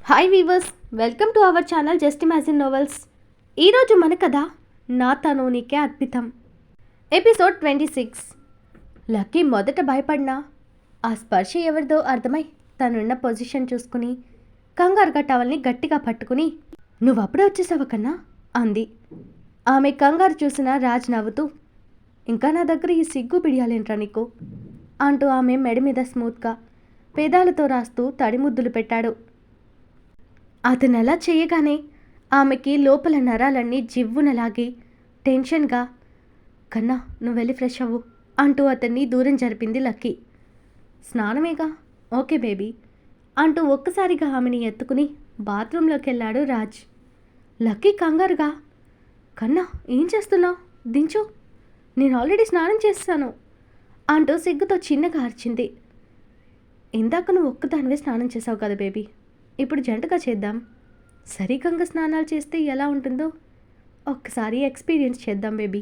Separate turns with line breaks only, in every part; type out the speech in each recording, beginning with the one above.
Hi weavers, welcome to our channel just imagine novels. ఈరోజు మన కథ నా తను నీకే అద్భుతం, ఎపిసోడ్ 26. లక్కీ మొదట భయపడినా ఆ స్పర్శ ఎవరిదో అర్థమై తనున్న పొజిషన్ చూసుకుని కంగారుగా టవల్ని గట్టిగా పట్టుకుని నువ్వప్పుడే వచ్చేసావు కన్నా అంది. ఆమె కంగారు చూసిన రాజ్ నవ్వుతూ, ఇంకా నా దగ్గర ఈ సిగ్గు పిడియాలేంట్రా నీకు అంటూ ఆమె మెడ మీద స్మూత్గా పేదాలతో రాస్తూ తడిముద్దులు పెట్టాడు. అతను అలా చేయగానే ఆమెకి లోపల నరాలన్నీ జివ్వునలాగి టెన్షన్గా, కన్నా నువ్వు వెళ్ళి ఫ్రెష్ అవ్వు అంటూ అతన్ని దూరం జరిపింది లక్కీ. స్నానమేగా, ఓకే బేబీ అంటూ ఒక్కసారిగా ఆమెని ఎత్తుకుని బాత్రూంలోకి వెళ్ళాడు రాజ్. లక్కీ కంగారుగా, కన్నా ఏం చేస్తున్నావు, దించు, నేను ఆల్రెడీ స్నానం చేస్తాను అంటూ సిగ్గుతో చిన్నగా అరిచింది. ఇందాక నువ్వు ఒక్కదానివే స్నానం చేసావు కదా బేబీ, ఇప్పుడు జంటగా చేద్దాం. సరిగంగా స్నానాలు చేస్తే ఎలా ఉంటుందో ఒక్కసారి ఎక్స్పీరియన్స్ చేద్దాం బేబీ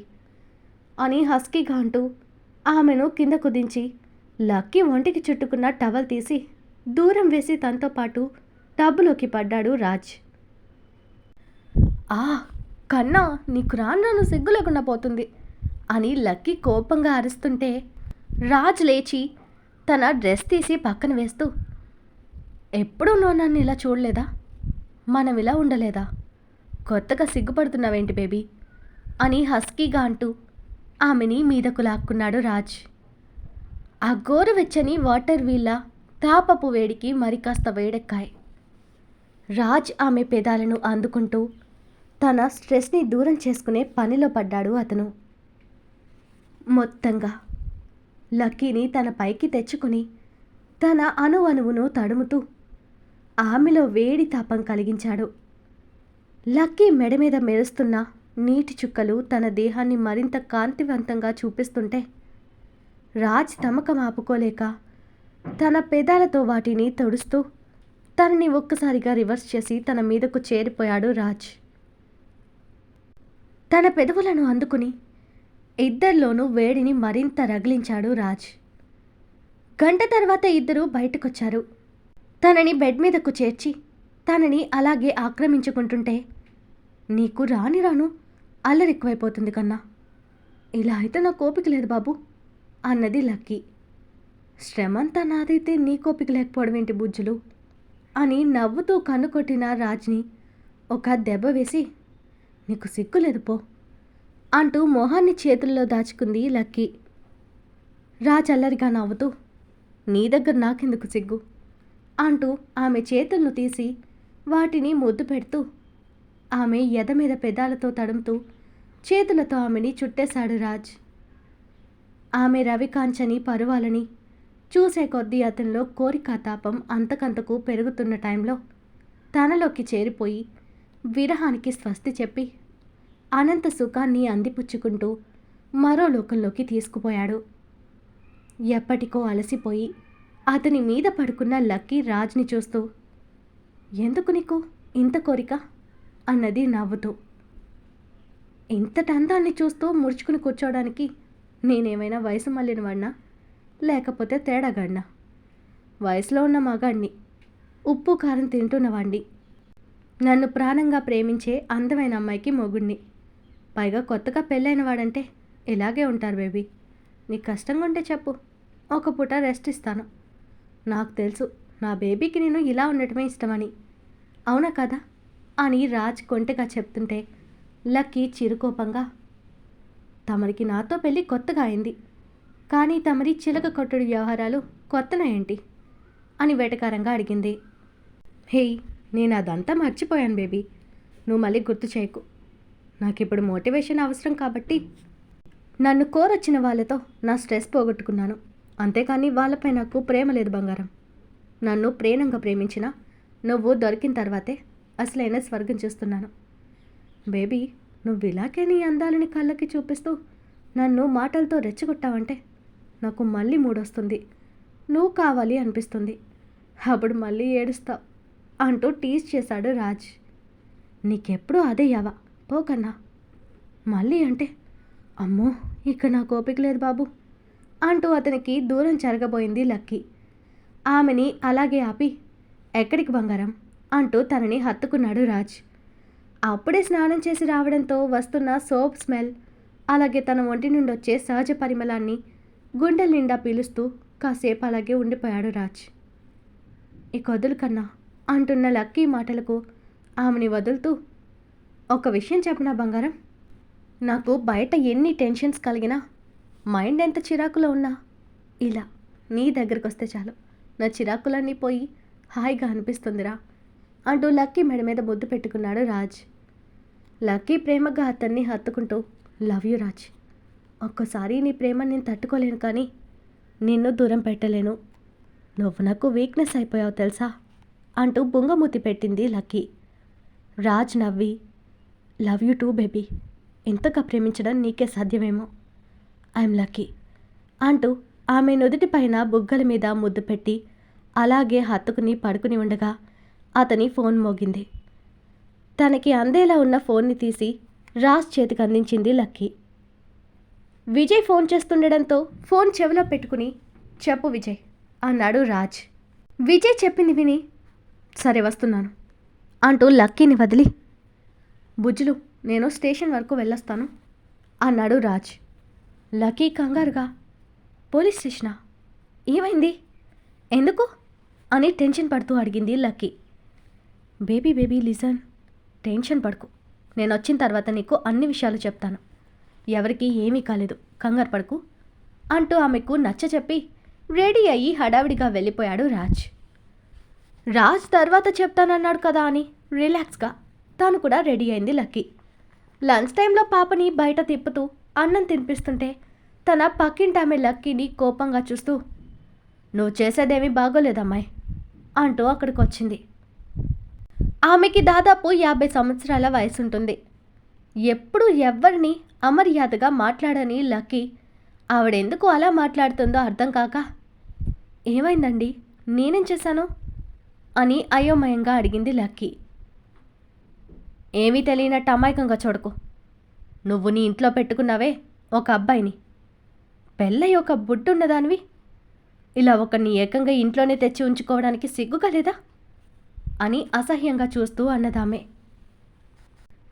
అని హస్కీగా అంటూ ఆమెను కింద కుదించి లక్కీ ఒంటికి చుట్టుకున్న టవల్ తీసి దూరం వేసి తనతో పాటు టబ్బులోకి పడ్డాడు రాజ్. ఆ కన్నా నీకు రాను సిగ్గు లేకుండా పోతుంది అని లక్కీ కోపంగా అరుస్తుంటే రాజ్ లేచి తన డ్రెస్ తీసి పక్కన వేస్తూ, ఎప్పుడూ నువ్వు నన్ను ఇలా చూడలేదా, మనం ఇలా ఉండలేదా, కొత్తగా సిగ్గుపడుతున్నావేంటి బేబీ అని హస్కీగా అంటూ ఆమెని మీదకు లాక్కున్నాడు రాజ్. ఆ గోరువెచ్చని వాటర్ వీళ్ళ తాపపు వేడికి మరి కాస్త వేడెక్కాయి. రాజ్ ఆమె పెదాలను అందుకుంటూ తన స్ట్రెస్ని దూరం చేసుకునే పనిలో పడ్డాడు అతను. మొత్తంగా లక్కీని తన పైకి తెచ్చుకుని తన అణువణువును తడుముతూ ఆమెలో వేడి తాపం కలిగించాడు. లక్కీ మెడ మీద మెరుస్తున్న నీటి చుక్కలు తన దేహాన్ని మరింత కాంతివంతంగా చూపిస్తుంటే రాజ్ తమకం ఆపుకోలేక తన పెదాలతో వాటిని తొడుస్తూ తనని ఒక్కసారిగా రివర్స్ చేసి తన మీదకు చేరిపోయాడు రాజ్. తన పెదవులను అందుకుని ఇద్దరిలోనూ వేడిని మరింత రగిలించాడు రాజ్. గంట తర్వాత ఇద్దరూ బయటకొచ్చారు. తనని బెడ్ మీదకు చేర్చి తనని అలాగే ఆక్రమించుకుంటుంటే, నీకు రాను అల్లరెక్కువైపోతుంది కన్నా, ఇలా అయితే నా కోపిక లేదు బాబు అన్నది లక్కీ. శ్రమంతా నాదైతే నీ కోపిక లేకపోవడం ఏంటి బుజ్జులు అని నవ్వుతూ కన్ను కొట్టిన రాజ్ని ఒక దెబ్బ వేసి, నీకు సిగ్గు లేదు పో అంటూ మొహాన్ని చేతుల్లో దాచుకుంది లక్కీ. రాజ్ అల్లరిగా నవ్వుతూ, నీ దగ్గర నాకెందుకు సిగ్గు అంటూ ఆమె చేతులను తీసి వాటిని ముద్దు పెడుతూ ఆమె ఎద మీద పెదాలతో తడుముతూ చేతులతో ఆమెని చుట్టేశాడు రాజ్. ఆమె రవికాంచని పరువాలని చూసే కొద్దీ అతనిలో కోరికా తాపం అంతకంతకు పెరుగుతున్న టైంలో తనలోకి చేరిపోయి విరహానికి స్వస్తి చెప్పి అనంత సుఖాన్ని అందిపుచ్చుకుంటూ మరో లోకంలోకి తీసుకుపోయాడు. ఎప్పటికో అలసిపోయి అతని మీద పడుకున్న లక్కీ రాజ్ని చూస్తూ, ఎందుకు నీకు ఇంత కోరిక అన్నది నవ్వుతూ. ఇంతటి అందాన్ని చూస్తూ ముడుచుకుని కూర్చోవడానికి నేనేమైనా వయసు మళ్ళిన వాడినా, లేకపోతే తేడాగాడినా? వయసులో ఉన్న మగాడిని, ఉప్పు కారం తింటున్నవాడిని, నన్ను ప్రాణంగా ప్రేమించే అందమైన అమ్మాయికి మొగుడిని. పైగా కొత్తగా పెళ్ళైన వాడంటే ఇలాగే ఉంటారు బేబీ. నీకు కష్టంగా ఉంటే చెప్పు, ఒక పూట రెస్ట్ ఇస్తాను. నాకు తెలుసు నా బేబీకి నేను ఇలా ఉండటమే ఇష్టమని, అవునా కదా అని రాజ్ కొంటెగా చెప్తుంటే లక్కీ చిరుకోపంగా, తమరికి నాతో పెళ్ళి కొత్తగా అయింది, కానీ తమరి చిలక కొట్టుడు వ్యవహారాలు కొత్తనా ఏంటి అని వెటకారంగా అడిగింది. హేయ్, నేను అదంతా మర్చిపోయాను బేబీ, నువ్వు మళ్ళీ గుర్తు చేయకు. నాకు ఇప్పుడు మోటివేషన్ అవసరం కాబట్టి నన్ను కోరొచ్చిన వాళ్ళతో నా స్ట్రెస్ పోగొట్టుకున్నాను, అంతేకాని వాళ్ళపై నాకు ప్రేమ లేదు బంగారం. నన్ను ప్రేమంగా ప్రేమించిన నువ్వు దొరికిన తర్వాతే అసలైన స్వర్గం చూస్తున్నాను. బేబీ, నువ్వు ఇలాగే నీ అందాలని కళ్ళకి చూపిస్తూ నన్ను మాటలతో రెచ్చగొట్టావంటే నాకు మళ్ళీ మూడొస్తుంది, నువ్వు కావాలి అనిపిస్తుంది, అప్పుడు మళ్ళీ ఏడుస్తావు అంటూ టీజ్ చేశాడు రాజ్. నీకెప్పుడు అదే యావా పోకన్నా. మళ్ళీ అంటే, అమ్మో ఇక నా కోపిక లేదు బాబు అంటూ అతనికి దూరం జరగబోయింది లక్కీ. ఆమెని అలాగే ఆపి, ఎక్కడికి బంగారం అంటూ తనని హత్తుకున్నాడు రాజ్. అప్పుడే స్నానం చేసి రావడంతో వస్తున్న సోప్ స్మెల్, అలాగే తన ఒంటి నుండి వచ్చే సహజ పరిమళాన్ని గుండెల నిండా పీలుస్తూ కాసేపు అలాగే ఉండిపోయాడు రాజ్. ఇక వదులు కన్నా అంటున్న లక్కీ మాటలకు ఆమెని వదులుతూ, ఒక విషయం చెప్పనా బంగారం, నాకు బయట ఎన్ని టెన్షన్స్ కలిగినా, మైండ్ ఎంత చిరాకులో ఉన్నా ఇలా నీ దగ్గరికి వస్తే చాలు నా చిరాకులన్నీ పోయి హాయిగా అనిపిస్తుందిరా అంటూ లక్కీ మెడ మీద ముద్దు పెట్టుకున్నాడు రాజ్. లక్కీ ప్రేమగా అతన్ని హత్తుకుంటూ, లవ్ యూ రాజ్, ఒక్కసారి నీ ప్రేమ నేను తట్టుకోలేను, కానీ నిన్ను దూరం పెట్టలేను, నువ్వు నాకు వీక్నెస్ అయిపోయావు తెలుసా అంటూ బుంగమూతి పెట్టింది లక్కీ. రాజ్ నవ్వి, లవ్ యూ టూ బేబీ, ఇంతగా ప్రేమించడం నీకే సాధ్యమేమో, ఐఎమ్ లక్కీ అంటూ ఆమె నుదుటి పైన బుగ్గల మీద ముద్దు పెట్టి అలాగే హత్తుకుని పడుకుని ఉండగా అతని ఫోన్ మోగింది. తనకి అందేలా ఉన్న ఫోన్ని తీసి రాజ్ చేతికి అందించింది లక్కీ. విజయ్ ఫోన్ చేస్తుండడంతో ఫోన్ చెవిలో పెట్టుకుని, చెప్పు విజయ్ అన్నాడు రాజ్. విజయ్ చెప్పింది విని, సరే వస్తున్నాను అంటూ లక్కీని వదిలి, బుజ్జులు నేను స్టేషన్ వరకు వెళ్ళొస్తాను అన్నాడు రాజ్. లక్కీ కంగారుగా, పోలీస్ స్టేషనా, ఏమైంది, ఎందుకు అని టెన్షన్ పడుతూ అడిగింది lucky. Baby baby listen, tension పడుకు, నేను వచ్చిన తర్వాత నీకు అన్ని విషయాలు చెప్తాను, ఎవరికి ఏమీ కాలేదు, కంగారు పడుకు అంటూ ఆమెకు నచ్చచెప్పి రెడీ అయ్యి హడావిడిగా వెళ్ళిపోయాడు రాజ్. రాజ్ తర్వాత చెప్తానన్నాడు కదా అని రిలాక్స్గా తాను కూడా రెడీ అయింది లక్కీ. లంచ్ టైంలో పాపని బయట తిప్పుతూ అన్నం తినిపిస్తుంటే తన పక్కింటి ఆమె లక్కీని కోపంగా చూస్తూ, నువ్వు చేసేదేమీ బాగోలేదమ్మాయి అంటూ అక్కడికి వచ్చింది. ఆమెకి దాదాపు 50 సంవత్సరాల వయసుంటుంది. ఎప్పుడు ఎవ్వరిని అమర్యాదగా మాట్లాడని లక్కీ ఆవిడెందుకు అలా మాట్లాడుతుందో అర్థం కాక, ఏమైందండి, నేనేం చేశాను అని అయోమయంగా అడిగింది లక్కీ. ఏమీ తెలియనట్టు అమాయకంగా చూడకు, నువ్వు నీ ఇంట్లో పెట్టుకున్నావే ఒక అబ్బాయిని, పెళ్ళై ఒక బుడ్డున్నదానివి, ఇలా ఒకరిని ఏకంగా ఇంట్లోనే తెచ్చి ఉంచుకోవడానికి సిగ్గుగా లేదా అని అసహ్యంగా చూస్తూ అన్నదామే.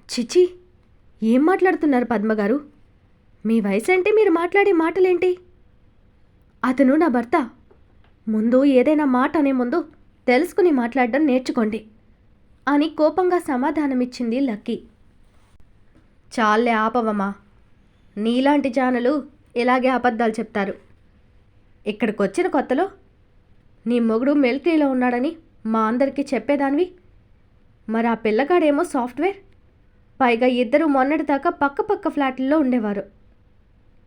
చిచి, ఏం మాట్లాడుతున్నారు పద్మగారు, మీ వయసేంటి, మీరు మాట్లాడే మాటలేంటి, అతను నా భర్త, ముందు ఏదైనా మాట అనే ముందు తెలుసుకుని మాట్లాడడం నేర్చుకోండి అని కోపంగా సమాధానమిచ్చింది లక్కీ. చాలే ఆపవమ్మా, నీలాంటి జానలు ఇలాగే అబద్ధాలు చెప్తారు. ఇక్కడికి వచ్చిన కొత్తలో నీ మొగుడు మిలిటరీలో ఉన్నాడని మా అందరికీ చెప్పేదానివి, మరి ఆ పిల్లగాడేమో సాఫ్ట్వేర్, పైగా ఇద్దరు మొన్నటిదాకా పక్క ఫ్లాట్లలో ఉండేవారు,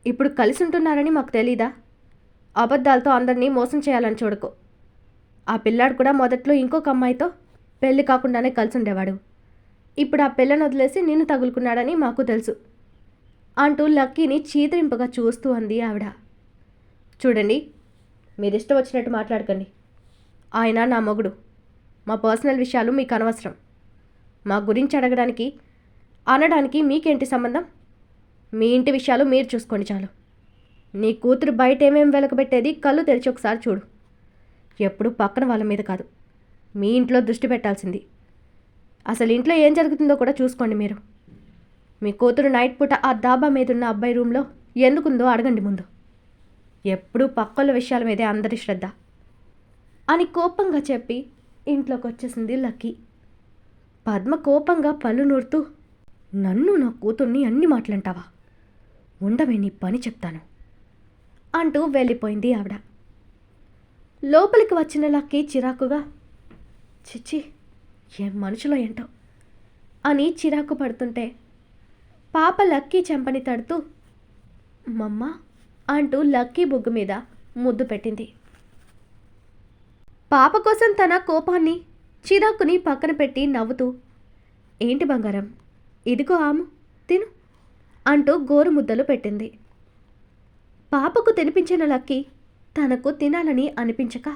ఇప్పుడు కలిసి ఉంటున్నారని మాకు తెలీదా, అబద్ధాలతో అందరినీ మోసం చేయాలని చూడకు, ఆ పిల్లాడు కూడా మొదట్లో ఇంకొక అమ్మాయితో పెళ్లి కాకుండానే కలిసి ఉండేవాడు, ఇప్పుడు ఆ పిల్లను వదిలేసి నిన్ను తగులుకున్నాడని మాకు తెలుసు అంటూ లక్కీని చీదరింపుగా చూస్తూ అంది ఆవిడ. చూడండి, మీరిష్టం వచ్చినట్టు మాట్లాడకండి, ఆయన నా మొగుడు, మా పర్సనల్ విషయాలు మీకు అనవసరం, మా గురించి అడగడానికి అనడానికి మీకేంటి సంబంధం, మీ ఇంటి విషయాలు మీరు చూసుకోండి చాలు, నీ కూతురు బయట ఏమేం వెలకబెట్టేది కళ్ళు తెరిచి ఒకసారి చూడు, ఎప్పుడు పక్కన వాళ్ళ మీద కాదు, మీ ఇంట్లో దృష్టి పెట్టాల్సింది, అసలు ఇంట్లో ఏం జరుగుతుందో కూడా చూసుకోండి మీరు, మీ కూతురు నైట్ పూట ఆ దాబా మీదున్న అబ్బాయి రూమ్లో ఎందుకుందో అడగండి ముందు, ఎప్పుడూ పక్కల విషయాల మీదే అందరి శ్రద్ధ అని కోపంగా చెప్పి ఇంట్లోకి వచ్చేసింది లక్కీ. పద్మ కోపంగా పళ్ళు నూరుతూ, నన్ను నా కూతుర్ని అన్ని మాటలంటావా, ఉండవే నీ పని చెప్తాను అంటూ వెళ్ళిపోయింది ఆవిడ. లోపలికి వచ్చిన లక్కీ చిరాకుగా, చిచ్చి ఏం మనుషులో ఏంటో అని చిరాకు పడుతుంటే పాప లక్కీ చెంపని తడుతూ, మమ్మ అంటూ లక్కీ బుగ్గు మీద ముద్దు పెట్టింది. పాప కోసం తన కోపాన్ని చిరాకుని పక్కన పెట్టి నవ్వుతూ, ఏంటి బంగారం, ఇదిగో ఆము తిను అంటూ గోరు ముద్దలు పెట్టింది. పాపకు తినిపించిన లక్కీ తనకు తినాలని అనిపించక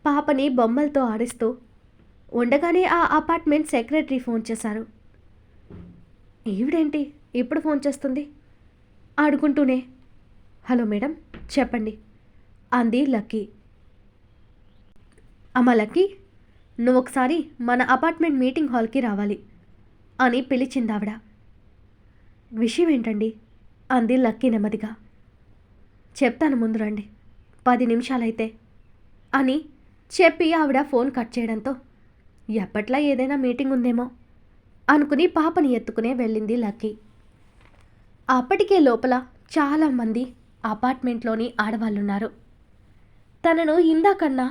పాపని బొమ్మలతో ఆడిస్తూ ఉండగానే ఆ అపార్ట్మెంట్ సెక్రటరీ ఫోన్ చేశారు. ఈవిడేంటి ఇప్పుడు ఫోన్ చేస్తుంది ఆడుకుంటూనే, హలో మేడం చెప్పండి అంది లక్కీ. అమ్మ లక్కీ, నువ్వొకసారి మన అపార్ట్మెంట్ మీటింగ్ హాల్కి రావాలి అని పిలిచిందావిడ. విషయం ఏంటండి అంది లక్కీ నెమ్మదిగా. చెప్తాను, ముందు రండి, 10 నిమిషాలైతే అని చెప్పి ఆవిడ ఫోన్ కట్ చేయడంతో ఎప్పట్లా ఏదైనా మీటింగ్ ఉందేమో అనుకుని పాపని ఎత్తుకునే వెళ్ళింది లక్కీ. అప్పటికే లోపల చాలామంది అపార్ట్మెంట్లోని ఆడవాళ్ళున్నారు. తనను ఇందాకన్నా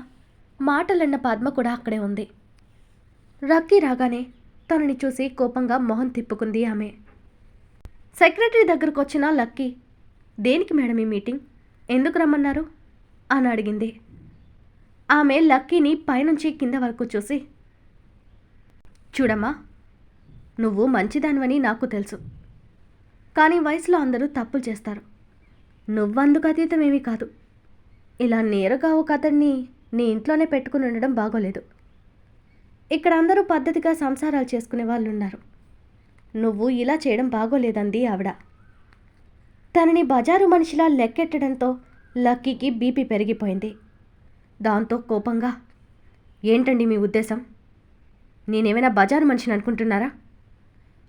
మాటలన్న పద్మ కూడా అక్కడే ఉంది. లక్కీ రాగానే తనని చూసి కోపంగా మొహం తిప్పుకుంది ఆమె. సెక్రటరీ దగ్గరకు వచ్చిన లక్కీ, దేనికి మేడం ఈ మీటింగ్, ఎందుకు రమ్మన్నారు అని అడిగింది. ఆమె లక్కీని పైనుంచి కింద వరకు చూసి, చూడమ్మా, నువ్వు మంచిదానివని నాకు తెలుసు, కానీ వయసులో అందరూ తప్పులు చేస్తారు. నువ్వందుకు అతీతమేమీ కాదు. ఇలా నేరుగా ఒక అతన్ని నీ ఇంట్లోనే పెట్టుకుని ఉండడం బాగోలేదు. ఇక్కడ అందరూ పద్ధతిగా సంసారాలు చేసుకునే వాళ్ళు ఉన్నారు. నువ్వు ఇలా చేయడం బాగోలేదంది ఆవిడ. తనని బజారు మనిషిలా లెక్కెట్టడంతో లక్కీకి బీపీ పెరిగిపోయింది. దాంతో కోపంగా, ఏంటండి మీ ఉద్దేశం? నేనేమైనా బజారు మనిషిని అనుకుంటున్నారా?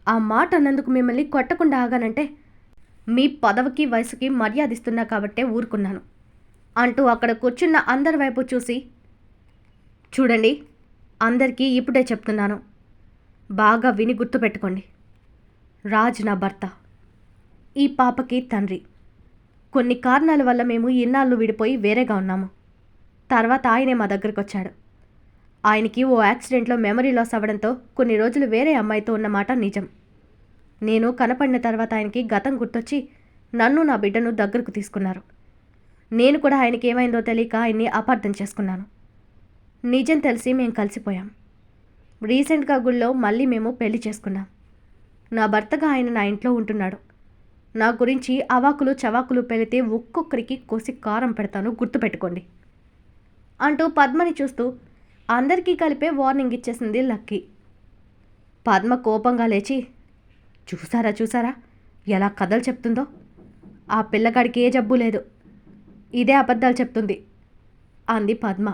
ఆ మాట అన్నందుకు మిమ్మల్ని కొట్టకుండా ఆగానంటే మీ పదవికి వయసుకి మర్యాదిస్తున్నా కాబట్టే ఊరుకున్నాను అంటూ అక్కడ కూర్చున్న అందరి వైపు చూసి, చూడండి, అందరికీ ఇప్పుడే చెప్తున్నాను, బాగా విని గుర్తుపెట్టుకోండి. రాజ్ నా భర్త, ఈ పాపకి తండ్రి. కొన్ని కారణాల వల్ల మేము ఇన్నాళ్ళు విడిపోయి వేరేగా ఉన్నాము. తర్వాత ఆయనే మా దగ్గరకు వచ్చాడు. ఆయనకి ఓ యాక్సిడెంట్లో మెమరీ లాస్ అవ్వడంతో కొన్ని రోజులు వేరే అమ్మాయితో ఉన్నమాట నిజం. నేను కనపడిన తర్వాత ఆయనకి గతం గుర్తొచ్చి నన్ను నా బిడ్డను దగ్గరకు తీసుకున్నారు. నేను కూడా ఆయనకి ఏమైందో తెలియక ఆయన్ని అపార్థం చేసుకున్నాను. నిజం తెలిసి మేము కలిసిపోయాం. రీసెంట్గా గుళ్ళో మళ్ళీ మేము పెళ్లి చేసుకున్నాం. నా భర్తగా ఆయన నా ఇంట్లో ఉంటున్నాడు. నా గురించి అవాకులు చవాకులు పెడితే ఒక్కొక్కరికి కోసి కారం పెడతాను, గుర్తుపెట్టుకోండి అంటూ పద్మని చూస్తూ అందరికీ కలిపే వార్నింగ్ ఇచ్చేసింది లక్కీ. పద్మ కోపంగా లేచి, చూసారా ఎలా కథలు చెప్తుందో? ఆ పిల్లగాడికి ఏ జబ్బు లేదు, ఇదే అబద్ధాలు చెప్తుంది అంది పద్మ.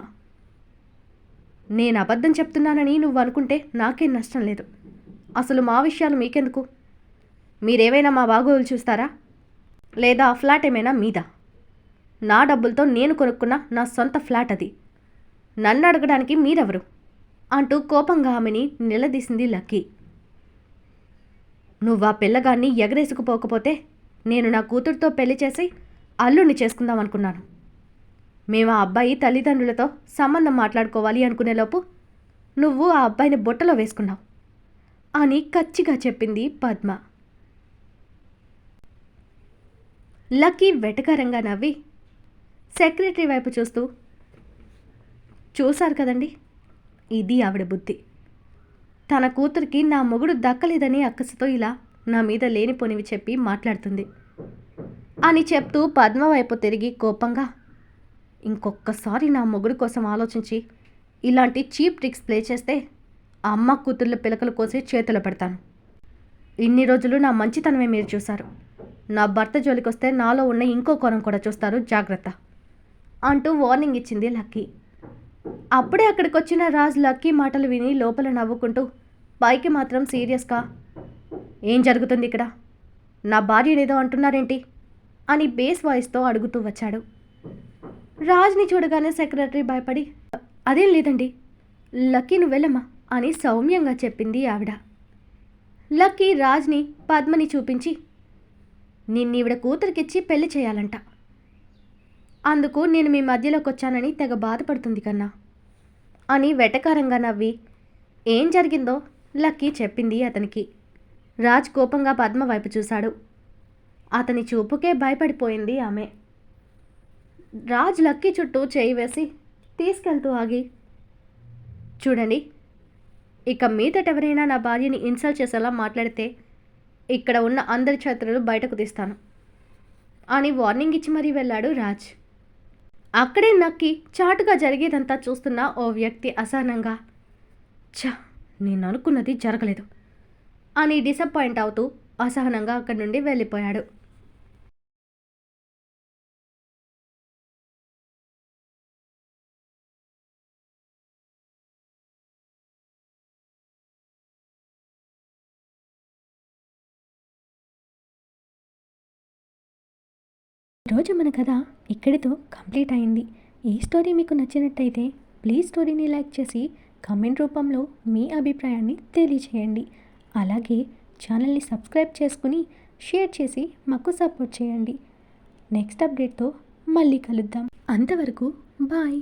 నేను అబద్ధం చెప్తున్నానని నువ్వు అనుకుంటే నాకేం నష్టం లేదు. అసలు మా విషయాలు మీకెందుకు? మీరేమైనా మా బాగోగులు చూస్తారా? లేదా ఆ ఫ్లాట్ ఏమైనా మీదా? నా డబ్బులతో నేను కొనుక్కున్న నా సొంత ఫ్లాట్ అది. నన్ను అడగడానికి మీరెవరు అంటూ కోపంగా ఆమెని నిలదీసింది లక్కీ. నువ్వు ఆ పిల్లగాన్ని ఎగరేసుకుపోకపోతే నేను నా కూతురుతో పెళ్లి చేసి అల్లుడిని చేసుకుందాం అనుకున్నాను. మేము ఆ అబ్బాయి తల్లిదండ్రులతో సంబంధం మాట్లాడుకోవాలి అనుకునేలోపు నువ్వు ఆ అబ్బాయిని బుట్టలో వేసుకున్నావు అని కచ్చిగా చెప్పింది పద్మ. లక్కీ వెటకారంగా నవ్వి సెక్రటరీ వైపు చూస్తూ, చూశారు కదండి, ఇది ఆవిడ బుద్ధి. తన కూతురికి నా మొగుడు దక్కలేదని అక్కసుతో ఇలా నా మీద లేనిపోనివి చెప్పి మాట్లాడుతుంది అని చెప్తూ పద్మ వైపు తిరిగి కోపంగా, ఇంకొక్కసారి నా మొగుడు కోసం ఆలోచించి ఇలాంటి చీప్ ట్రిక్స్ ప్లే చేస్తే అమ్మ కూతుర్ల పిలకలు కోసి చేతిలో పెడతాను. ఇన్ని రోజులు నా మంచితనమే మీరు చూశారు. నా భర్త జోలికొస్తే నాలో ఉన్న ఇంకో కోణం కూడా చూస్తారు, జాగ్రత్త అంటూ వార్నింగ్ ఇచ్చింది లక్కీ. అప్పుడే అక్కడికి వచ్చిన రాజ్ లక్కీ మాటలు విని లోపల నవ్వుకుంటూ పైకి మాత్రం సీరియస్గా, ఏం జరుగుతుంది ఇక్కడ? నా భార్యనేదో అంటున్నారేంటి అని బేస్ వాయిస్తో అడుగుతూ వచ్చాడు. రాజ్ని చూడగానే సెక్రటరీ భయపడి, అదేం లేదండి, లక్కీ నువ్వు వెళ్ళమ్మా అని సౌమ్యంగా చెప్పింది ఆవిడ. లక్కీ రాజ్ని పద్మని చూపించి, నిన్నీవిడ కూతురికిచ్చి పెళ్లి చేయాలంట, అందుకు నేను మీ మధ్యలోకి వచ్చానని తెగ బాధపడుతుంది కన్నా అని వెటకారంగా నవ్వి ఏం జరిగిందో లక్కీ చెప్పింది అతనికి. రాజ్ కోపంగా పద్మ వైపు చూశాడు. అతని చూపుకే భయపడిపోయింది ఆమె. రాజ్ లక్కీ చుట్టూ చేయి వేసి తీసుకెళ్తూ ఆగి, చూడండి, ఇక మీదట ఎవరైనా నా భార్యని ఇన్సల్ట్ చేసేలా మాట్లాడితే ఇక్కడ ఉన్న అందరి చేతులు బయటకు తీస్తాను అని వార్నింగ్ ఇచ్చి మరీ వెళ్ళాడు రాజ్. అక్కడే నక్కి చాటుగా జరిగేదంతా చూస్తున్న ఓ వ్యక్తి అసహనంగా, ఛ, నేను అనుకున్నది జరగలేదు అని డిసప్పాయింట్ అవుతూ అసహనంగా అక్కడి నుండి వెళ్ళిపోయాడు. ఈరోజు మన కథ ఇక్కడితో కంప్లీట్ అయింది. ఈ స్టోరీ మీకు నచ్చినట్టయితే ప్లీజ్ స్టోరీని లైక్ చేసి కామెంట్ రూపంలో మీ అభిప్రాయాన్ని తెలియచేయండి. అలాగే ఛానల్ని సబ్స్క్రైబ్ చేసుకుని షేర్ చేసి మాకు సపోర్ట్ చేయండి. నెక్స్ట్ అప్డేట్తో మళ్ళీ కలుద్దాం. అంతవరకు బాయ్.